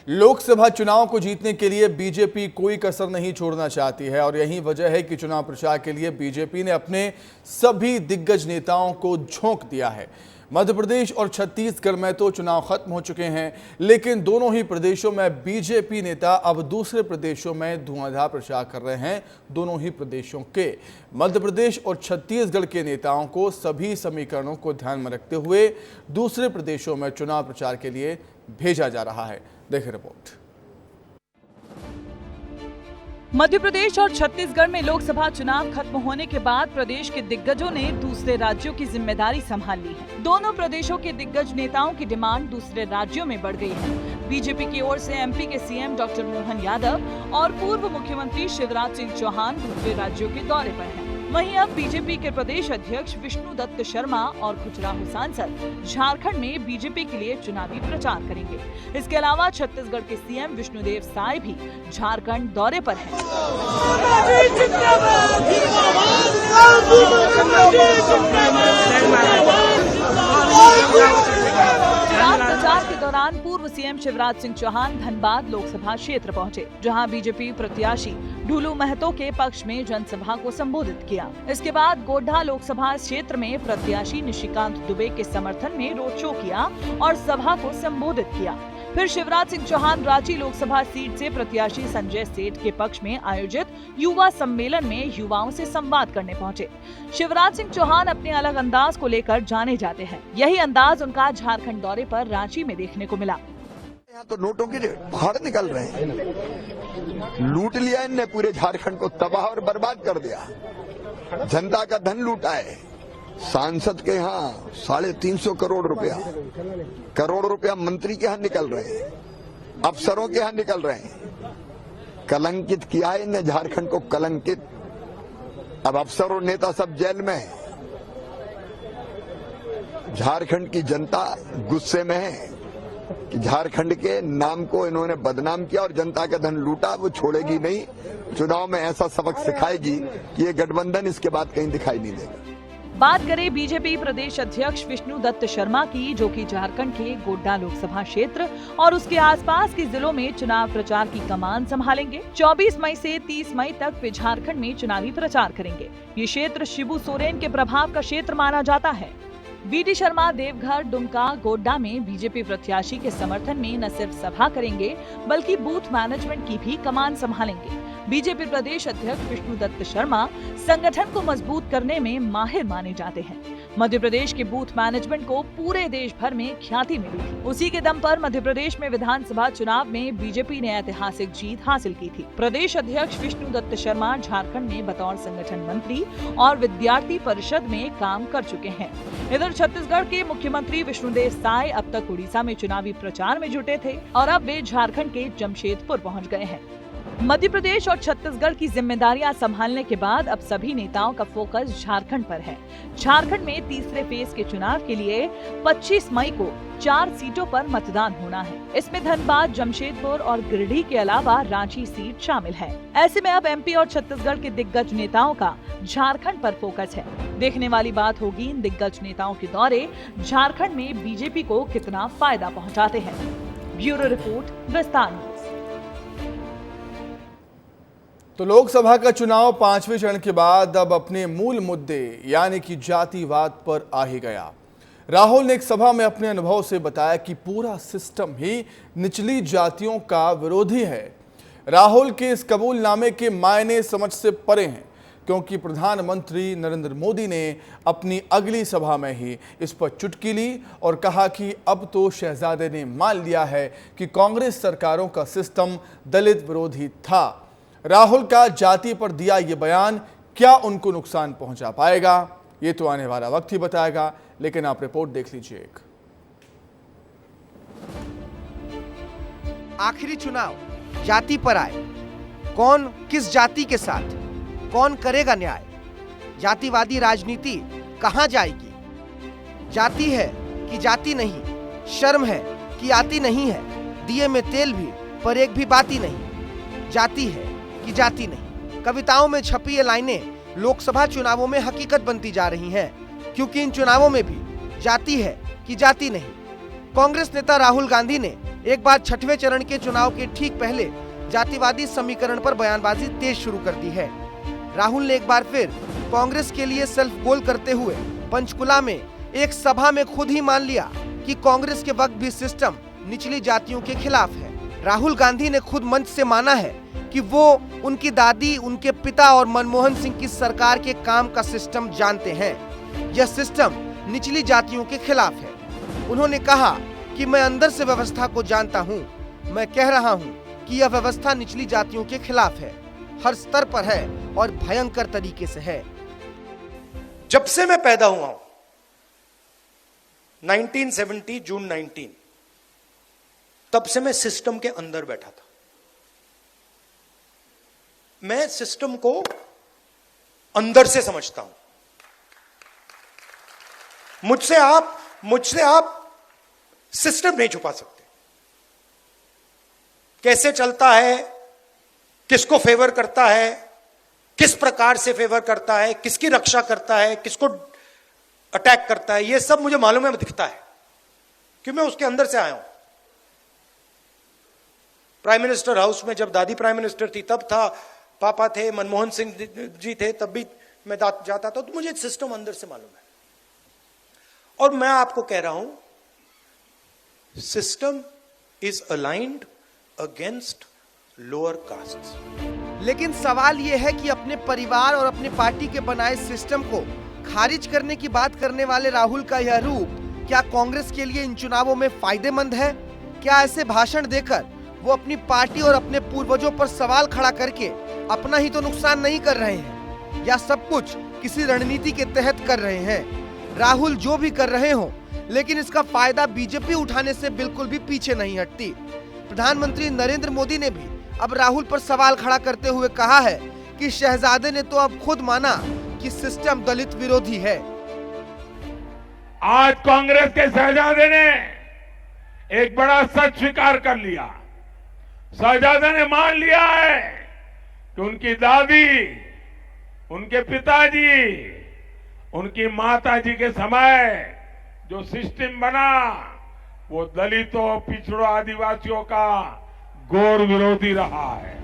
लोकसभा चुनाव को जीतने के लिए बीजेपी कोई कसर नहीं छोड़ना चाहती है और यही वजह है कि चुनाव प्रचार के लिए बीजेपी ने अपने सभी दिग्गज नेताओं को झोंक दिया है। मध्य प्रदेश और छत्तीसगढ़ में तो चुनाव खत्म हो चुके हैं, लेकिन दोनों ही प्रदेशों में बीजेपी नेता अब दूसरे प्रदेशों में धुआंधार प्रचार कर रहे हैं। दोनों ही प्रदेशों के मध्य प्रदेश और छत्तीसगढ़ के नेताओं को सभी समीकरणों को ध्यान में रखते हुए दूसरे प्रदेशों में चुनाव प्रचार के लिए भेजा जा रहा है। देखें रिपोर्ट। मध्य प्रदेश और छत्तीसगढ़ में लोकसभा चुनाव खत्म होने के बाद प्रदेश के दिग्गजों ने दूसरे राज्यों की जिम्मेदारी संभाल ली है। दोनों प्रदेशों के दिग्गज नेताओं की डिमांड दूसरे राज्यों में बढ़ गई है। बीजेपी की ओर से एमपी के सीएम डॉक्टर मोहन यादव और पूर्व मुख्यमंत्री शिवराज सिंह चौहान दूसरे राज्यों के दौरे पर हैं। वहीं अब बीजेपी के प्रदेश अध्यक्ष विष्णु दत्त शर्मा और खजुराहो सांसद झारखंड में बीजेपी के लिए चुनावी प्रचार करेंगे। इसके अलावा छत्तीसगढ़ के सीएम विष्णुदेव साय भी झारखंड दौरे पर हैं। चुनाव प्रचार के दौरान पूर्व सीएम शिवराज सिंह चौहान धनबाद लोकसभा क्षेत्र पहुंचे, जहां बीजेपी प्रत्याशी ढूलू महतो के पक्ष में जनसभा को संबोधित किया। इसके बाद गोड्डा लोकसभा क्षेत्र में प्रत्याशी निशिकांत दुबे के समर्थन में रोड शो किया और सभा को संबोधित किया। फिर शिवराज सिंह चौहान रांची लोकसभा सीट से प्रत्याशी संजय सेठ के पक्ष में आयोजित युवा सम्मेलन में युवाओं से संवाद करने पहुंचे। शिवराज सिंह चौहान अपने अलग अंदाज को लेकर जाने जाते हैं। यही अंदाज उनका झारखंड दौरे पर रांची में देखने को मिला। यहाँ तो नोटों के पहाड़ निकल रहे हैं। लूट लिया इनने पूरे झारखंड को, तबाह और बर्बाद कर दिया। जनता का धन लूटा है। सांसद के यहाँ 350 करोड़ रुपया मंत्री के यहाँ निकल रहे हैं, अफसरों के यहाँ निकल रहे हैं। कलंकित किया है इनने झारखंड को, कलंकित। अब अफसर और नेता सब जेल में है। झारखंड की जनता गुस्से में है कि झारखंड के नाम को इन्होंने बदनाम किया और जनता का धन लूटा। वो छोड़ेगी नहीं। चुनाव में ऐसा सबक सिखाएगी कि ये गठबंधन इसके बाद कहीं दिखाई नहीं देगा। बात करें बीजेपी प्रदेश अध्यक्ष विष्णु दत्त शर्मा की, जो कि झारखंड के गोड्डा लोकसभा क्षेत्र और उसके आसपास के जिलों में चुनाव प्रचार की कमान संभालेंगे। 24 मई से 30 मई तक वे झारखंड में चुनावी प्रचार करेंगे। ये क्षेत्र शिबू सोरेन के प्रभाव का क्षेत्र माना जाता है। वीडी शर्मा देवघर, दुमका, गोड्डा में बीजेपी प्रत्याशी के समर्थन में न सिर्फ सभा करेंगे, बल्कि बूथ मैनेजमेंट की भी कमान संभालेंगे। बीजेपी प्रदेश अध्यक्ष विष्णु दत्त शर्मा संगठन को मजबूत करने में माहिर माने जाते हैं। मध्य प्रदेश के बूथ मैनेजमेंट को पूरे देश भर में ख्याति मिली थी। उसी के दम पर मध्य प्रदेश में विधानसभा चुनाव में बीजेपी ने ऐतिहासिक जीत हासिल की थी। प्रदेश अध्यक्ष विष्णु दत्त शर्मा झारखंड में बतौर संगठन मंत्री और विद्यार्थी परिषद में काम कर चुके हैं। इधर छत्तीसगढ़ के मुख्यमंत्री विष्णुदेव साय अब तक उड़ीसा में चुनावी प्रचार में जुटे थे और अब वे झारखंड के जमशेदपुर पहुंच गए हैं। मध्य प्रदेश और छत्तीसगढ़ की जिम्मेदारियां संभालने के बाद अब सभी नेताओं का फोकस झारखंड पर है। झारखंड में तीसरे फेज के चुनाव के लिए 25 मई को 4 सीटों पर मतदान होना है। इसमें धनबाद, जमशेदपुर और गिरिडीह के अलावा रांची सीट शामिल है। ऐसे में अब एमपी और छत्तीसगढ़ के दिग्गज नेताओं का झारखंड पर फोकस है। देखने वाली बात होगी इन दिग्गज नेताओं के दौरे झारखंड में बीजेपी को कितना फायदा पहुँचाते हैं। ब्यूरो रिपोर्ट, विस्तार न्यूज। तो लोकसभा का चुनाव 5वें चरण के बाद अब अपने मूल मुद्दे यानी कि जातिवाद पर आ ही गया। राहुल ने एक सभा में अपने अनुभव से बताया कि पूरा सिस्टम ही निचली जातियों का विरोधी है। राहुल के इस कबूलनामे के मायने समझ से परे हैं, क्योंकि प्रधानमंत्री नरेंद्र मोदी ने अपनी अगली सभा में ही इस पर चुटकी ली और कहा कि अब तो शहजादे ने मान लिया है कि कांग्रेस सरकारों का सिस्टम दलित विरोधी था। राहुल का जाति पर दिया ये बयान क्या उनको नुकसान पहुंचा पाएगा, ये तो आने वाला वक्त ही बताएगा। लेकिन आप रिपोर्ट देख लीजिए एक। आखिरी चुनाव जाति पर आए। कौन किस जाति के साथ, कौन करेगा न्याय? जातिवादी राजनीति कहां जाएगी? जाति है कि जाति नहीं, शर्म है कि आती नहीं है, दिए में तेल भी पर एक भी बाती नहीं। जाति है कि जाति नहीं। कविताओं में छपी ये लाइनें लोकसभा चुनावों में हकीकत बनती जा रही हैं, क्योंकि इन चुनावों में भी जाति है कि जाति नहीं। कांग्रेस नेता राहुल गांधी ने एक बार छठवें चरण के चुनाव के ठीक पहले जातिवादी समीकरण पर बयानबाजी तेज शुरू कर दी है। राहुल ने एक बार फिर कांग्रेस के लिए सेल्फ गोल करते हुए पंचकुला में एक सभा में खुद ही मान लिया कि कांग्रेस के वक्त भी सिस्टम निचली जातियों के खिलाफ है। राहुल गांधी ने खुद मंच से माना है कि वो उनकी दादी, उनके पिता और मनमोहन सिंह की सरकार के काम का सिस्टम जानते हैं। यह सिस्टम निचली जातियों के खिलाफ है। उन्होंने कहा कि मैं अंदर से व्यवस्था को जानता हूं। मैं कह रहा हूं कि यह व्यवस्था निचली जातियों के खिलाफ है, हर स्तर पर है और भयंकर तरीके से है। जब से मैं पैदा हुआ हूं 1970 जून 19, तब से मैं सिस्टम के अंदर बैठा था। मैं सिस्टम को अंदर से समझता हूं। मुझसे आप सिस्टम नहीं छुपा सकते। कैसे चलता है, किसको फेवर करता है, किस प्रकार से फेवर करता है, किसकी रक्षा करता है, किसको अटैक करता है, यह सब मुझे मालूम है, दिखता है, क्योंकि मैं उसके अंदर से आया हूं। प्राइम मिनिस्टर हाउस में जब दादी प्राइम मिनिस्टर थी तब था, पापा थे, मनमोहन सिंह जी थे, तब भी मैं जाता था, तो मुझे सिस्टम अंदर से मालूम है। और मैं आपको कह रहा हूं, system is aligned against lower caste. लेकिन सवाल यह है कि अपने परिवार और अपनी पार्टी के बनाए सिस्टम को खारिज करने की बात करने वाले राहुल का यह रूप क्या कांग्रेस के लिए इन चुनावों में फायदेमंद है? क्या ऐसे भाषण देकर वो अपनी पार्टी और अपने पूर्वजों पर सवाल खड़ा करके अपना ही तो नुकसान नहीं कर रहे हैं, या सब कुछ किसी रणनीति के तहत कर रहे हैं? राहुल जो भी कर रहे हो, लेकिन इसका फायदा बीजेपी उठाने से बिल्कुल भी पीछे नहीं हटती। प्रधानमंत्री नरेंद्र मोदी ने भी अब राहुल पर सवाल खड़ा करते हुए कहा है कि शहजादे ने तो अब खुद माना कि सिस्टम दलित विरोधी है। आज कांग्रेस के शहजादे ने एक बड़ा सच स्वीकार कर लिया। शहजादे ने मान लिया है कि उनकी दादी, उनके पिताजी, उनकी माताजी के समय जो सिस्टम बना वो दलितों, पिछड़ों, आदिवासियों का घोर विरोधी रहा है।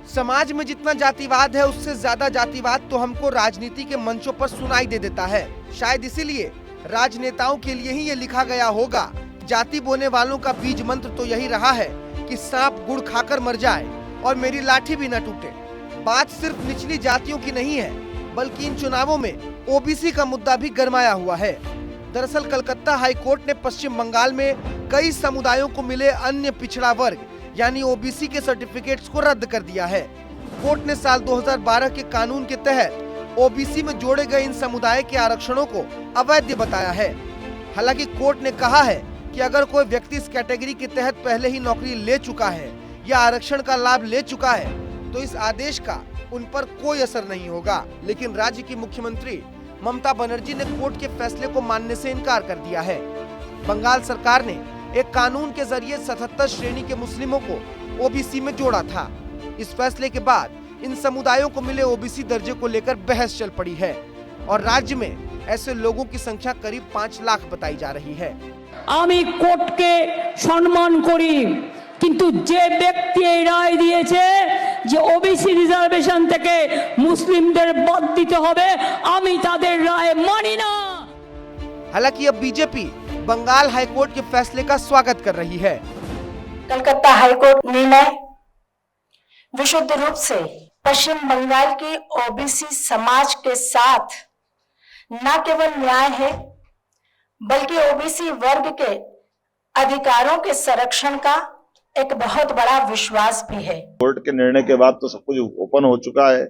समाज में जितना जातिवाद है उससे ज्यादा जातिवाद तो हमको राजनीति के मंचों पर सुनाई दे देता है। शायद इसीलिए राजनेताओं के लिए ही ये लिखा गया होगा। जाति बोने वालों का बीज मंत्र तो यही रहा है कि सांप गुड़ खाकर मर जाए और मेरी लाठी भी न टूटे। बात सिर्फ निचली जातियों की नहीं है, बल्कि इन चुनावों में ओबीसी का मुद्दा भी गरमाया हुआ है। दरअसल कलकत्ता हाई कोर्ट ने पश्चिम बंगाल में कई समुदायों को मिले अन्य पिछड़ा वर्ग यानी ओबीसी के सर्टिफिकेट्स को रद्द कर दिया है। कोर्ट ने साल 2012 के कानून के तहत ओबीसी में जोड़े गए इन समुदाय के आरक्षणों को अवैध बताया है। हालांकि कोर्ट ने कहा है कि अगर कोई व्यक्ति इस कैटेगरी के तहत पहले ही नौकरी ले चुका है या आरक्षण का लाभ ले चुका है तो इस आदेश का उन पर कोई असर नहीं होगा। लेकिन राज्य की मुख्यमंत्री ममता बनर्जी ने कोर्ट के फैसले को मानने से इनकार कर दिया है। बंगाल सरकार ने एक कानून के जरिए 77 श्रेणी के मुस्लिमों को ओबीसी में जोड़ा था। इस फैसले के बाद इन समुदायों को मिले ओबीसी दर्जे को लेकर बहस चल पड़ी है और राज्य में ऐसे लोगों की संख्या करीब 5 लाख बताई जा रही है। आमी कोर्ट के सम्मान करी, किंतु जे व्यक्ति এই রায় দিয়েছে যে ওবিসি রিজার্ভেশন থেকে মুসলিমদের বাদ দিতে হবে, আমি তাদের রায় মানি না। हालांकि अब बीजेपी बंगाल हाईकोर्ट के फैसले का स्वागत कर रही है। कलकत्ता हाईकोर्ट निर्णय विशुद्ध रूप से पश्चिम बंगाल के ओबीसी समाज के साथ न केवल न्याय है बल्कि ओबीसी वर्ग के अधिकारों के संरक्षण का एक बहुत बड़ा विश्वास भी है। कोर्ट के निर्णय के बाद तो सब कुछ ओपन हो चुका है।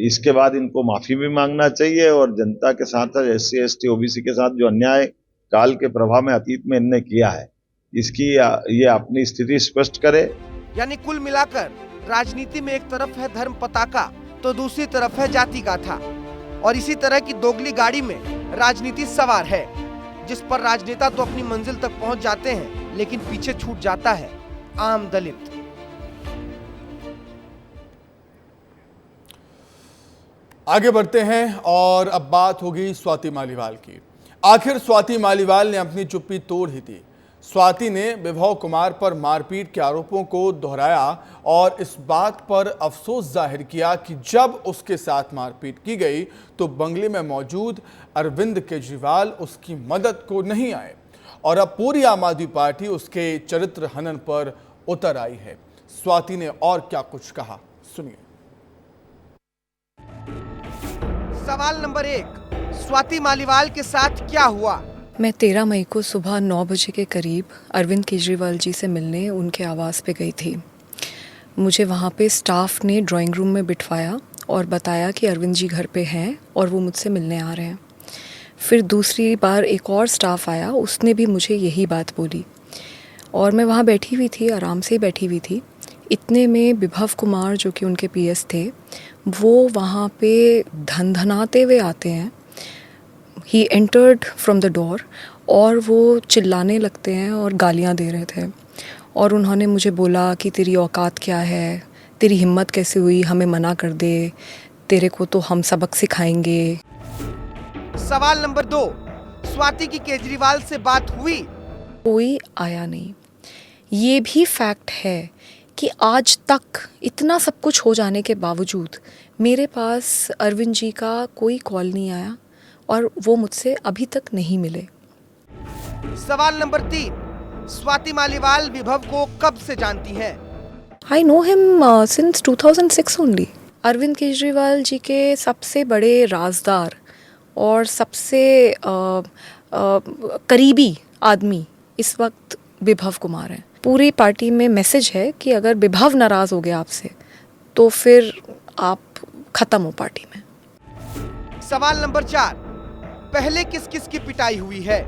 इसके बाद इनको माफी भी मांगना चाहिए और जनता के साथ SC ST OBC के साथ जो अन्याय काल के प्रभाव में अतीत में इनने किया है इसकी ये अपनी स्थिति स्पष्ट करे। यानी कुल मिलाकर राजनीति में एक तरफ है धर्म पताका तो दूसरी तरफ है जाति गाथा और इसी तरह की दोगली गाड़ी में राजनीति सवार है जिस पर राजनेता तो अपनी मंजिल तक पहुंच जाते हैं लेकिन पीछे छूट जाता है आम दलित। आगे बढ़ते हैं और अब बात होगी स्वाति मालीवाल की। आखिर स्वाति मालीवाल ने अपनी चुप्पी तोड़ ही दी। स्वाति ने विभव कुमार पर मारपीट के आरोपों को दोहराया और इस बात पर अफसोस जाहिर किया कि जब उसके साथ मारपीट की गई तो बंगले में मौजूद अरविंद केजरीवाल उसकी मदद को नहीं आए और अब पूरी आम आदमी पार्टी उसके चरित्र हनन पर उतर आई है। स्वाति ने और क्या कुछ कहा, सुनिए। सवाल नंबर 1, स्वाति मालीवाल के साथ क्या हुआ? मैं 13 मई को सुबह 9 बजे के करीब अरविंद केजरीवाल जी से मिलने उनके आवास पे गई थी। मुझे वहाँ पे स्टाफ ने ड्राइंग रूम में बिठवाया और बताया कि अरविंद जी घर पे हैं और वो मुझसे मिलने आ रहे हैं। फिर दूसरी बार एक और स्टाफ आया, उसने भी मुझे यही बात बोली और मैं वहाँ बैठी हुई थी, आराम से ही बैठी हुई थी। इतने में विभव कुमार जो कि उनके पीएस थे, वो वहाँ पे धनधनाते हुए आते हैं। He entered from the door और वो चिल्लाने लगते हैं और गालियाँ दे रहे थे और उन्होंने मुझे बोला कि तेरी औकात क्या है, तेरी हिम्मत कैसे हुई, हमें मना कर दे, तेरे को तो हम सबक सिखाएंगे। सवाल नंबर 2, स्वाति की केजरीवाल से बात हुई? कोई आया नहीं। ये भी फैक्ट है कि आज तक इतना सब कुछ हो जाने के बावजूद मेरे पास अरविंद जी का कोई कॉल नहीं आया और वो मुझसे अभी तक नहीं मिले। सवाल नंबर 3, स्वाति मालीवाल विभव को कब से जानती हैं? I know him since 2006 only. Arvind Kejriwal ji के सबसे बड़े राजदार और सबसे करीबी आदमी इस वक्त विभव कुमार हैं। पूरी पार्टी में मैसेज है कि अगर विभव नाराज हो गया आपसे तो फिर आप खत्म हो पार्टी में। सवाल नंबर 4, पहले किस किस की पिटाई हुई है?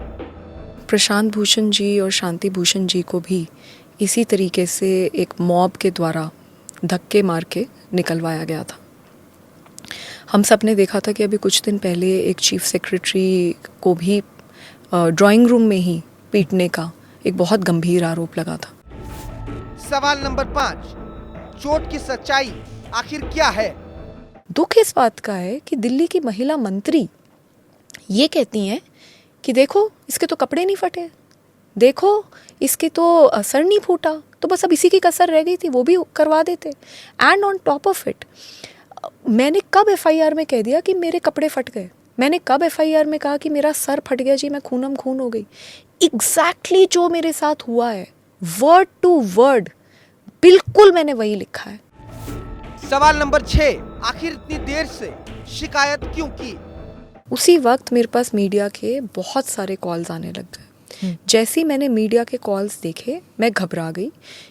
प्रशांत भूषण जी और शांति भूषण जी को भी इसी तरीके से एक मॉब के द्वारा धक्के मार के निकलवाया गया था। हम सब ने देखा था कि अभी कुछ दिन पहले एक चीफ सेक्रेटरी को भी ड्राइंग रूम में ही पीटने का एक बहुत गंभीर आरोप लगा था। सवाल नंबर 5, चोट की सच्चाई आखिर क्या है? दुख इस बात का है कि दिल्ली की महिला मंत्री ये कहती हैं कि देखो इसके तो कपड़े नहीं फटे, देखो इसके तो सर नहीं फूटा, तो बस अब इसी की कसर रह गई थी, वो भी करवा देते। And on top of it, मैंने कब एफआईआर में कह दिया कि मेरे कपड़े फट गए? मैंने कब एफआईआर में कहा कि मेरा सर फट गया जी, मैं खूनम खून हो गई? एग्जैक्टली जो मेरे साथ हुआ है, वर्ड टू वर्ड बिल्कुल मैंने वही लिखा है। सवाल नंबर 6, आखिर इतनी देर से शिकायत क्यों की? उसी वक्त मेरे पास मीडिया के बहुत सारे कॉल्स आने लग गए। जैसे ही मैंने मीडिया के कॉल्स देखे मैं घबरा गई,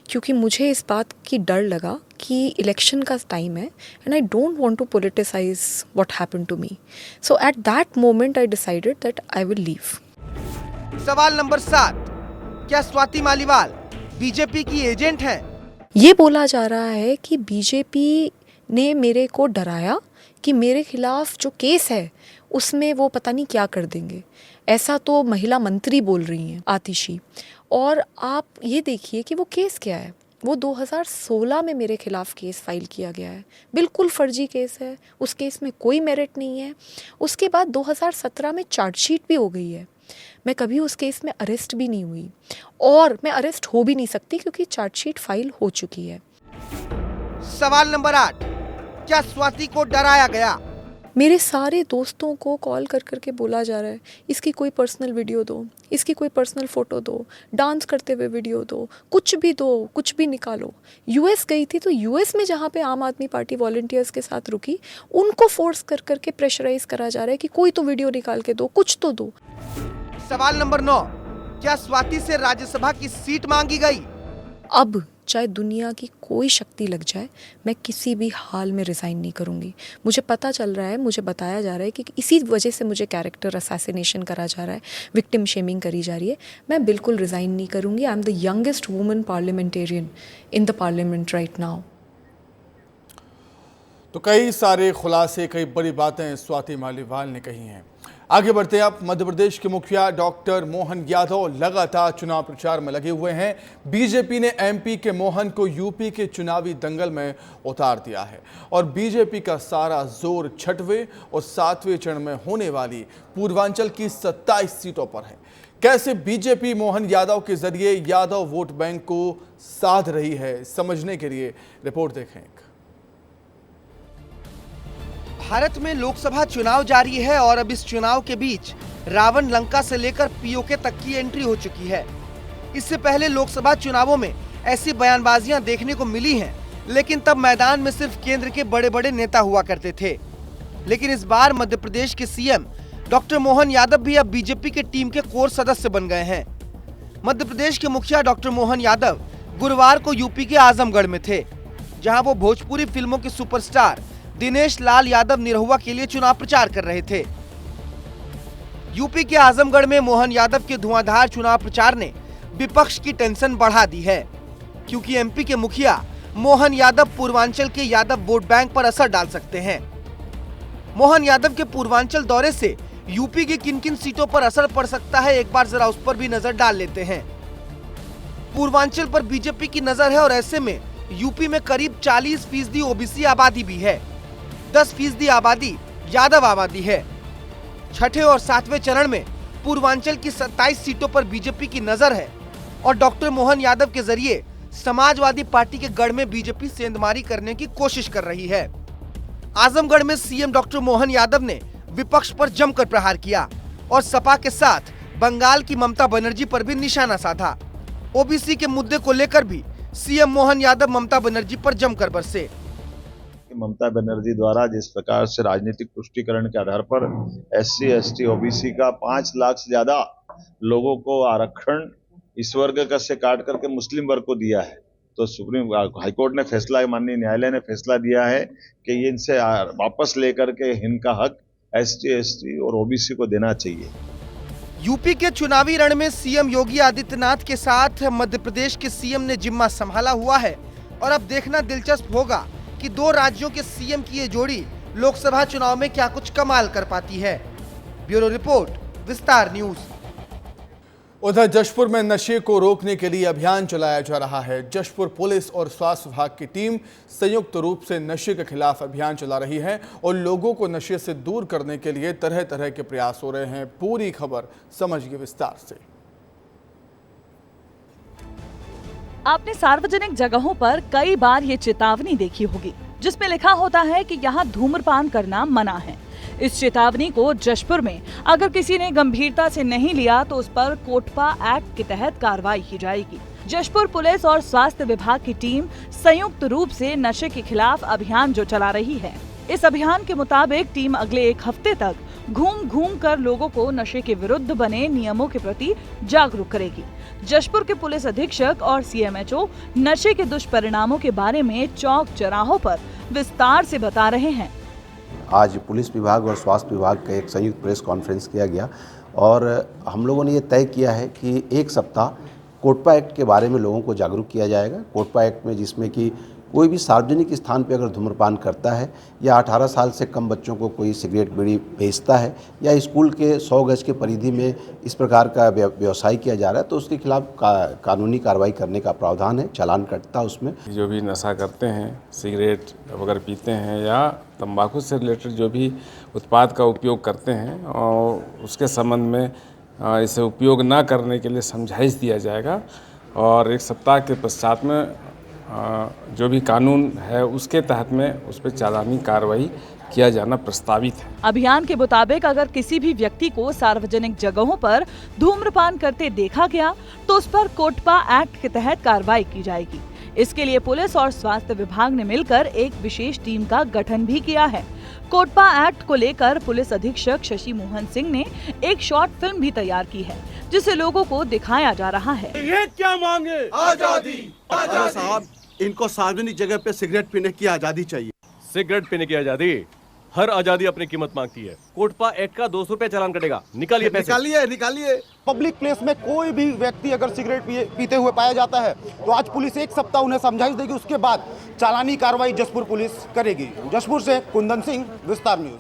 क्योंकि मुझे इस बात की डर लगा कि इलेक्शन का टाइम है and I don't want to politicize what happened to me. So at that moment I decided that I will leave. सवाल नंबर 7, क्या स्वाति मालीवाल बीजेपी की एजेंट है? ये बोला जा रहा है कि बीजेपी ने मेरे को डराया कि मेरे खिलाफ जो केस है उसमें वो पता नहीं क्या कर देंगे। ऐसा तो महिला मंत्री बोल रही हैं आतिशी। और आप ये देखिए कि वो केस क्या है। वो 2016 में मेरे खिलाफ केस फाइल किया गया है, बिल्कुल फर्जी केस है, उस केस में कोई मेरिट नहीं है। उसके बाद 2017 में चार्जशीट भी हो गई है। मैं कभी उस केस में अरेस्ट भी नहीं हुई और मैं अरेस्ट हो भी नहीं सकती क्योंकि चार्जशीट फाइल हो चुकी है। सवाल नंबर 8, क्या स्वाति को डराया गया? मेरे सारे दोस्तों को कॉल कर करके बोला जा रहा है इसकी कोई पर्सनल वीडियो दो, इसकी कोई पर्सनल फ़ोटो दो, डांस करते हुए वीडियो दो, कुछ भी दो, कुछ भी निकालो। यूएस गई थी तो यूएस में जहाँ पे आम आदमी पार्टी वॉलंटियर्स के साथ रुकी, उनको फोर्स कर करके प्रेशराइज करा जा रहा है कि कोई तो वीडियो निकाल के दो, कुछ तो दो। सवाल नंबर 9, क्या स्वाति से राज्यसभा की सीट मांगी गई? अब चाहे दुनिया की कोई शक्ति लग जाए, मैं किसी भी हाल में रिज़ाइन नहीं करूँगी। मुझे पता चल रहा है, मुझे बताया जा रहा है कि इसी वजह से मुझे कैरेक्टर असैसिनेशन करा जा रहा है, विक्टिम शेमिंग करी जा रही है। मैं बिल्कुल रिज़ाइन नहीं करूँगी। I am the youngest woman parliamentarian in the parliament right now. तो कई सारे खुलासे, कई बड़ी बातें स्वाति मालीवाल ने कही हैं। आगे बढ़ते हैं। आप मध्य प्रदेश के मुखिया डॉक्टर मोहन यादव लगातार चुनाव प्रचार में लगे हुए हैं। बीजेपी ने एमपी के मोहन को यूपी के चुनावी दंगल में उतार दिया है और बीजेपी का सारा जोर 6वें और 7वें चरण में होने वाली पूर्वांचल की 27 सीटों पर है। कैसे बीजेपी मोहन यादव के जरिए यादव वोट बैंक को साध रही है, समझने के लिए रिपोर्ट देखें। भारत में लोकसभा चुनाव जारी है और अब इस चुनाव के बीच रावण लंका से लेकर पीओके तक की एंट्री हो चुकी है। इससे पहले लोकसभा चुनावों में ऐसी बयानबाजियां देखने को मिली हैं, लेकिन तब मैदान में सिर्फ केंद्र के बड़े बड़े नेता हुआ करते थे। लेकिन इस बार मध्य प्रदेश के सीएम डॉक्टर मोहन यादव भी अब बीजेपी के टीम के कोर सदस्य बन गए हैं। मध्य प्रदेश के मुखिया डॉक्टर मोहन यादव गुरुवार को यूपी के आजमगढ़ में थे, जहां वो भोजपुरी फिल्मों के सुपरस्टार दिनेश लाल यादव निरहुआ के लिए चुनाव प्रचार कर रहे थे। यूपी के आजमगढ़ में मोहन यादव के धुआंधार चुनाव प्रचार ने विपक्ष की टेंशन बढ़ा दी है, क्योंकि एमपी के मुखिया मोहन यादव पूर्वांचल के यादव वोट बैंक पर असर डाल सकते हैं। मोहन यादव के पूर्वांचल दौरे से यूपी की किन किन सीटों पर असर पड़ सकता है, एक बार जरा उस पर भी नजर डाल लेते हैं। पूर्वांचल पर बीजेपी की नजर है और ऐसे में यूपी में करीब 40% ओबीसी आबादी भी है, 10% आबादी यादव आबादी है। छठे और सातवें चरण में पूर्वांचल की 27 सीटों पर बीजेपी की नजर है और डॉक्टर मोहन यादव के जरिए समाजवादी पार्टी के गढ़ में बीजेपी सेंधमारी करने की कोशिश कर रही है। आजमगढ़ में सीएम डॉक्टर मोहन यादव ने विपक्ष पर जमकर प्रहार किया और सपा के साथ बंगाल की ममता बनर्जी पर भी निशाना साधा। ओबीसी के मुद्दे को लेकर भी सीएम मोहन यादव ममता बनर्जी पर जमकर बरसे। ममता बनर्जी द्वारा जिस प्रकार से राजनीतिक तुष्टीकरण के आधार पर SC ST OBC का 5 लाख से ज्यादा लोगों को आरक्षण इस वर्ग का से काट करके मुस्लिम वर्ग को दिया है, तो सुप्रीम हाईकोर्ट ने फैसला, माननीय न्यायालय ने फैसला दिया है कि ये इनसे वापस लेकर के इनका हक ST ST और OBC को देना चाहिए। यूपी के चुनावी रण में सीएम योगी आदित्यनाथ के साथ मध्य प्रदेश के सीएम ने जिम्मा संभाला हुआ है और अब देखना दिलचस्प होगा कि दो राज्यों के सीएम की ये जोड़ी लोकसभा चुनाव में क्या कुछ कमाल कर पाती है। ब्यूरो रिपोर्ट, विस्तार न्यूज। उधर जशपुर में नशे को रोकने के लिए अभियान चलाया जा रहा है। जशपुर पुलिस और स्वास्थ्य विभाग की टीम संयुक्त रूप से नशे के खिलाफ अभियान चला रही है और लोगों को नशे से दूर करने के लिए तरह तरह के प्रयास हो रहे हैं। पूरी खबर समझिए विस्तार से। आपने सार्वजनिक जगहों पर कई बार ये चेतावनी देखी होगी, जिसमें लिखा होता है कि यहाँ धूम्रपान करना मना है। इस चेतावनी को जशपुर में अगर किसी ने गंभीरता से नहीं लिया तो उस पर कोटपा एक्ट के तहत कार्रवाई की जाएगी। जशपुर पुलिस और स्वास्थ्य विभाग की टीम संयुक्त रूप से नशे के खिलाफ अभियान जो चला रही है, इस अभियान के मुताबिक टीम अगले 1 हफ्ते तक घूम घूम कर लोगों को नशे के विरुद्ध बने नियमों के प्रति जागरूक करेगी। जशपुर के पुलिस अधीक्षक और CMHO नशे के दुष्परिणामों के बारे में चौक चौराहों पर विस्तार से बता रहे हैं। आज पुलिस विभाग और स्वास्थ्य विभाग का एक संयुक्त प्रेस कॉन्फ्रेंस किया गया और हम लोगों ने ये तय किया है कि 1 सप्ताह कोटपा एक्ट के बारे में लोगों को जागरूक किया जाएगा। कोटपा एक्ट में जिसमें कि कोई भी सार्वजनिक स्थान पर अगर धूम्रपान करता है या 18 साल से कम बच्चों को कोई सिगरेट बीड़ी बेचता है या स्कूल के 100 गज के परिधि में इस प्रकार का व्यवसाय किया जा रहा है तो उसके खिलाफ कानूनी कार्रवाई करने का प्रावधान है, चालान कटता है उसमें। जो भी नशा करते हैं, सिगरेट वगैरह पीते हैं या तंबाकू से रिलेटेड जो भी उत्पाद का उपयोग करते हैं और उसके संबंध में इसे उपयोग ना करने के लिए समझाइश दिया जाएगा और 1 सप्ताह के पश्चात में जो भी कानून है उसके तहत में उस पर चालानी कार्रवाई किया जाना प्रस्तावित है। अभियान के मुताबिक अगर किसी भी व्यक्ति को सार्वजनिक जगहों पर धूम्रपान करते देखा गया तो उस पर कोटपा एक्ट के तहत कार्रवाई की जाएगी। इसके लिए पुलिस और स्वास्थ्य विभाग ने मिलकर एक विशेष टीम का गठन भी किया है। कोटपा एक्ट को लेकर पुलिस अधीक्षक शशि मोहन सिंह ने एक शॉर्ट फिल्म भी तैयार की है, जिसे लोगों को दिखाया जा रहा है। ये क्या मांगे? आजादी। साहब, इनको सार्वजनिक जगह पे सिगरेट पीने की आजादी चाहिए। सिगरेट पीने की आजादी? हर आजादी अपनी कीमत मांगती है। कोटपा एक्ट का 200 रुपए चालान कटेगा। निकालिए पैसे। निकालिए। पब्लिक प्लेस में कोई भी व्यक्ति अगर सिगरेट पीते हुए पाया जाता है तो आज पुलिस 1 सप्ताह उन्हें समझाइश देगी, उसके बाद चालानी कार्रवाई जशपुर पुलिस करेगी। जशपुर से कुंदन सिंह, विस्तार न्यूज।